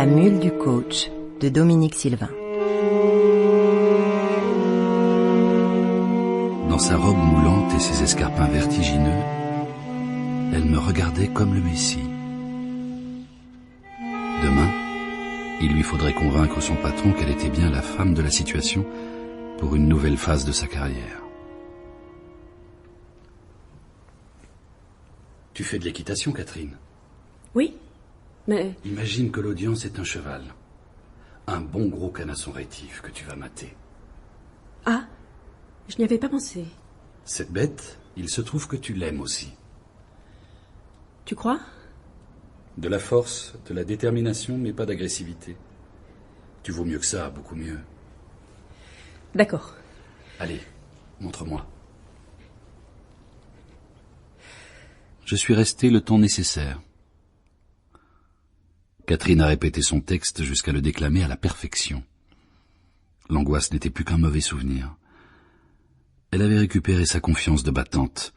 La mule du coach de Dominique Sylvain. Dans sa robe moulante et ses escarpins vertigineux, elle me regardait comme le Messie. Demain, il lui faudrait convaincre son patron qu'elle était bien la femme de la situation pour une nouvelle phase de sa carrière. Tu fais de l'équitation, Catherine? Oui, mais... Imagine que l'audience est un cheval. Un bon gros canasson rétif que tu vas mater. Ah, je n'y avais pas pensé. Cette bête, il se trouve que tu l'aimes aussi. Tu crois? De la force, de la détermination, mais pas d'agressivité. Tu vaux mieux que ça, beaucoup mieux. D'accord. Allez, montre-moi. Je suis resté le temps nécessaire. Catherine a répété son texte jusqu'à le déclamer à la perfection. L'angoisse n'était plus qu'un mauvais souvenir. Elle avait récupéré sa confiance de battante.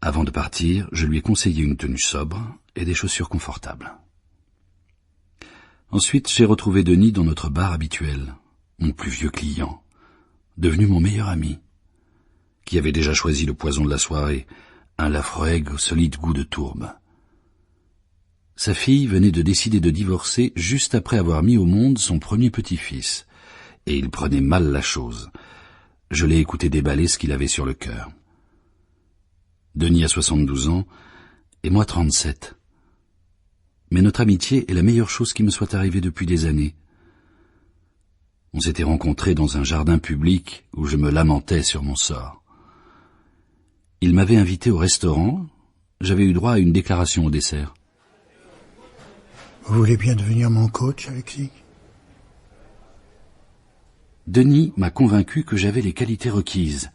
Avant de partir, je lui ai conseillé une tenue sobre et des chaussures confortables. Ensuite, j'ai retrouvé Denis dans notre bar habituel, mon plus vieux client, devenu mon meilleur ami, qui avait déjà choisi le poison de la soirée, un Laphroaig au solide goût de tourbe. Sa fille venait de décider de divorcer juste après avoir mis au monde son premier petit-fils, et il prenait mal la chose. Je l'ai écouté déballer ce qu'il avait sur le cœur. Denis a 72 ans, et moi 37. Mais notre amitié est la meilleure chose qui me soit arrivée depuis des années. On s'était rencontrés dans un jardin public où je me lamentais sur mon sort. Il m'avait invité au restaurant, j'avais eu droit à une déclaration au dessert. Vous voulez bien devenir mon coach, Alexis? Denis m'a convaincu que j'avais les qualités requises.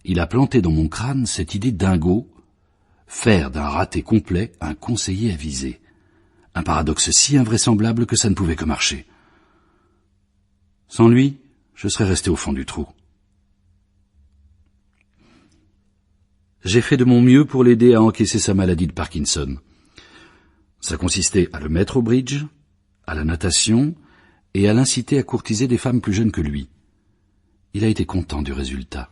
Il a planté dans mon crâne cette idée dingo, faire d'un raté complet un conseiller avisé. Un paradoxe si invraisemblable que ça ne pouvait que marcher. Sans lui, je serais resté au fond du trou. J'ai fait de mon mieux pour l'aider à encaisser sa maladie de Parkinson. Ça consistait à le mettre au bridge, à la natation et à l'inciter à courtiser des femmes plus jeunes que lui. Il a été content du résultat.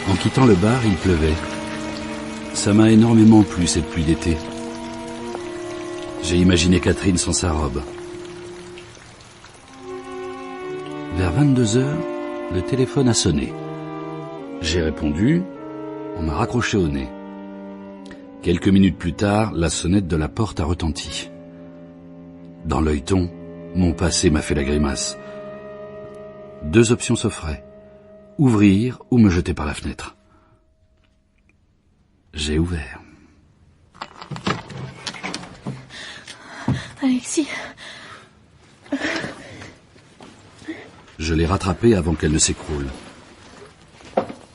En quittant le bar, il pleuvait. Ça m'a énormément plu, cette pluie d'été. J'ai imaginé Catherine sans sa robe. Vers 22 heures, le téléphone a sonné. J'ai répondu, on m'a raccroché au nez. Quelques minutes plus tard, la sonnette de la porte a retenti. Dans l'œilleton, mon passé m'a fait la grimace. 2 options s'offraient. Ouvrir ou me jeter par la fenêtre. J'ai ouvert. Alexis. Je l'ai rattrapée avant qu'elle ne s'écroule.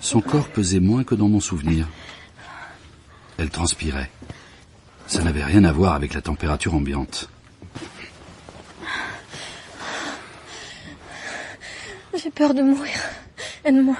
Son corps pesait moins que dans mon souvenir. Elle transpirait. Ça n'avait rien à voir avec la température ambiante. J'ai peur de mourir. Aide-moi.